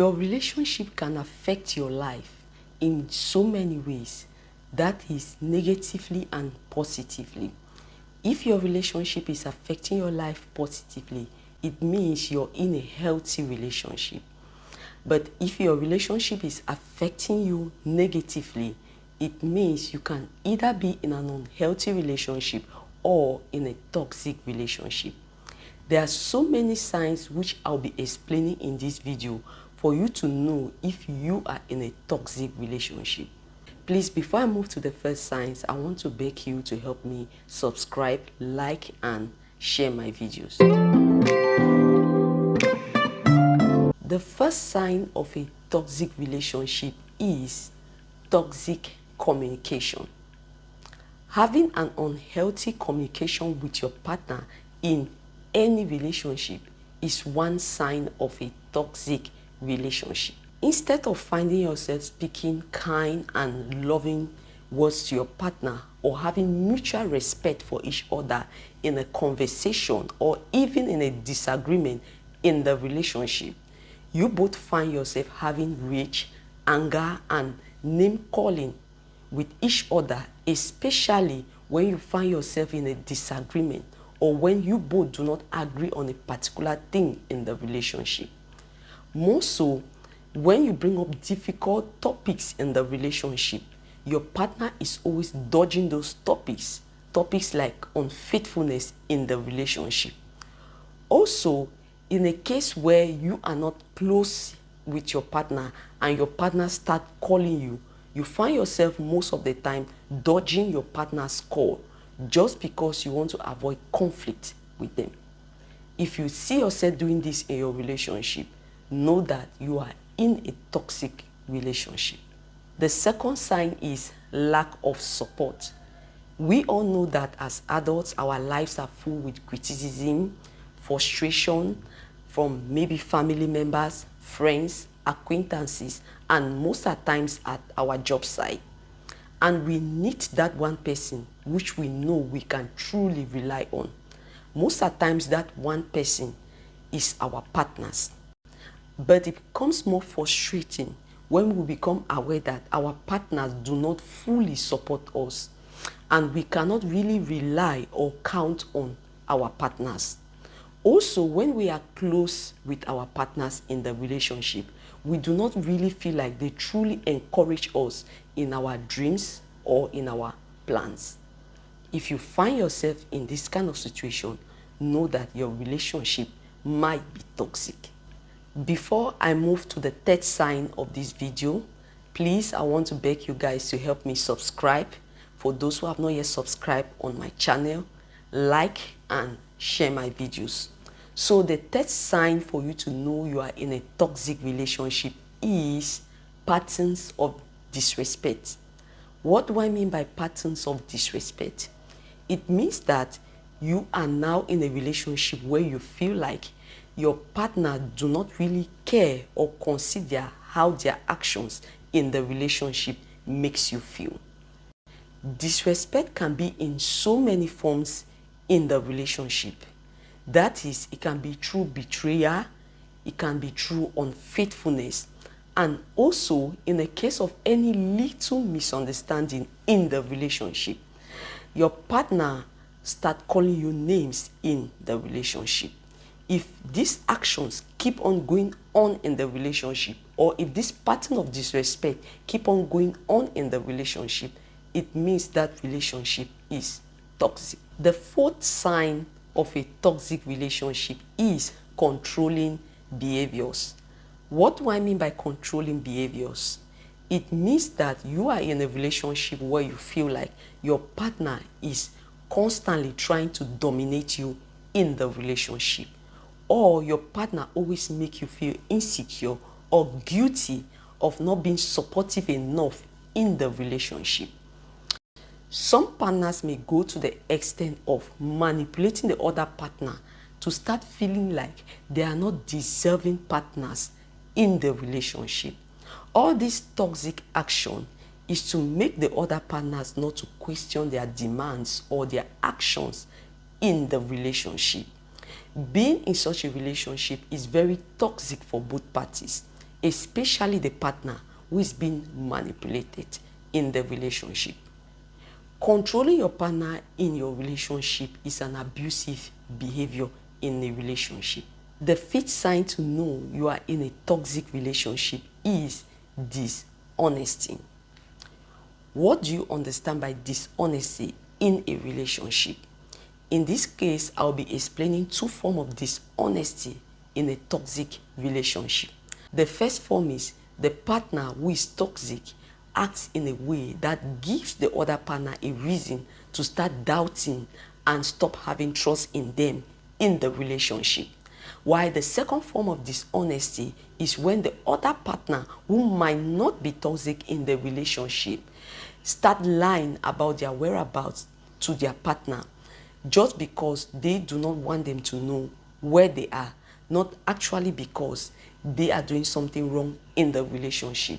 Your relationship can affect your life in so many ways, that is negatively and positively. If your relationship is affecting your life positively, it means you're in a healthy relationship. But if your relationship is affecting you negatively, it means you can either be in an unhealthy relationship or in a toxic relationship. There are so many signs which I'll be explaining in this video for you to know if you are in a toxic relationship. Please, before I move to the first signs, I want to beg you to help me subscribe, like, and share my videos. The first sign of a toxic relationship is toxic communication. Having an unhealthy communication with your partner in any relationship is one sign of a toxic relationship. Instead of finding yourself speaking kind and loving words to your partner or having mutual respect for each other in a conversation or even in a disagreement in the relationship, you both find yourself having rage, anger, and name calling with each other, especially when you find yourself in a disagreement or when you both do not agree on a particular thing in the relationship. More so, when you bring up difficult topics in the relationship, your partner is always dodging those topics like unfaithfulness in the relationship. Also, in a case where you are not close with your partner and your partner start calling you, you find yourself most of the time dodging your partner's call just because you want to avoid conflict with them. If you see yourself doing this in your relationship, know that you are in a toxic relationship. The second sign is lack of support. We all know that as adults, our lives are full with criticism, frustration from maybe family members, friends, acquaintances, and most of the times at our job site. And we need that one person which we know we can truly rely on. Most of the times that one person is our partners. But it becomes more frustrating when we become aware that our partners do not fully support us and we cannot really rely or count on our partners. Also, when we are close with our partners in the relationship, we do not really feel like they truly encourage us in our dreams or in our plans. If you find yourself in this kind of situation, know that your relationship might be toxic. Before I move to the third sign of this video, please, I want to beg you guys to help me subscribe. For those who have not yet subscribed on my channel, like and share my videos. So the third sign for you to know you are in a toxic relationship is patterns of disrespect. What do I mean by patterns of disrespect? It means that you are now in a relationship where you feel like your partner do not really care or consider how their actions in the relationship makes you feel. Disrespect can be in so many forms in the relationship. That is, it can be through betrayal, it can be through unfaithfulness, and also in the case of any little misunderstanding in the relationship, your partner start calling you names in the relationship. If these actions keep on going on in the relationship, or if this pattern of disrespect keep on going on in the relationship, it means that relationship is toxic. The fourth sign of a toxic relationship is controlling behaviors. What do I mean by controlling behaviors? It means that you are in a relationship where you feel like your partner is constantly trying to dominate you in the relationship, or your partner always make you feel insecure or guilty of not being supportive enough in the relationship. Some partners may go to the extent of manipulating the other partner to start feeling like they are not deserving partners in the relationship. All this toxic action is to make the other partners not to question their demands or their actions in the relationship. Being in such a relationship is very toxic for both parties. especially the partner who is being manipulated in the relationship. Controlling your partner in your relationship is an abusive behavior in a relationship. The fifth sign to know you are in a toxic relationship is dishonesty. What do you understand by dishonesty in a relationship? In this case, I'll be explaining two forms of dishonesty in a toxic relationship. The first form is the partner who is toxic acts in a way that gives the other partner a reason to start doubting and stop having trust in them in the relationship. While the second form of dishonesty is when the other partner, who might not be toxic in the relationship, start lying about their whereabouts to their partner just because they do not want them to know where they are, not actually because they are doing something wrong in the relationship.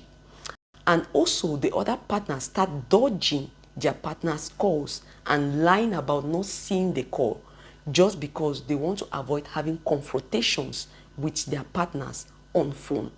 And also the other partner start dodging their partner's calls and lying about not seeing the call just because they want to avoid having confrontations with their partners on phone.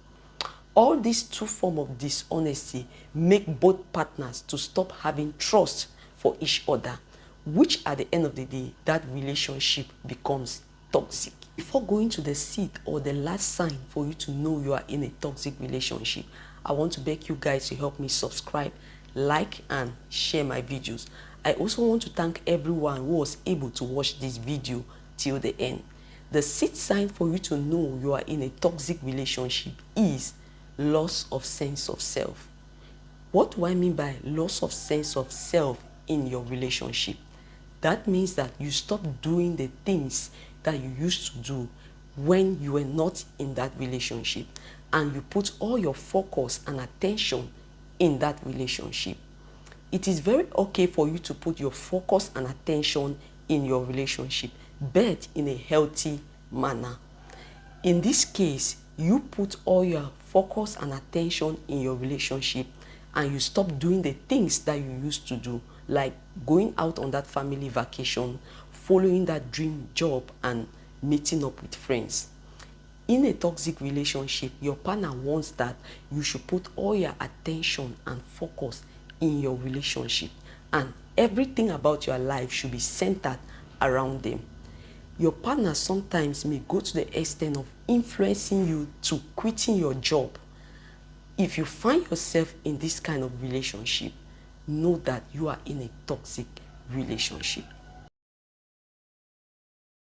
All these two forms of dishonesty make both partners to stop having trust for each other, which at the end of the day, that relationship becomes toxic. Before going to the sixth or the last sign for you to know you are in a toxic relationship, I want to beg you guys to help me subscribe, like, and share my videos. I also want to thank everyone who was able to watch this video till the end. The sixth sign for you to know you are in a toxic relationship is loss of sense of self. What do I mean by loss of sense of self in your relationship? That means that you stop doing the things that you used to do when you were not in that relationship, and you put all your focus and attention in that relationship. It is very okay for you to put your focus and attention in your relationship, but in a healthy manner. In this case, you put all your focus and attention in your relationship and you stop doing the things that you used to do, like going out on that family vacation, following that dream job, and meeting up with friends. In a toxic relationship, your partner wants that you should put all your attention and focus in your relationship, and everything about your life should be centered around them. Your partner sometimes may go to the extent of influencing you to quitting your job. If you find yourself in this kind of relationship, know that you are in a toxic relationship.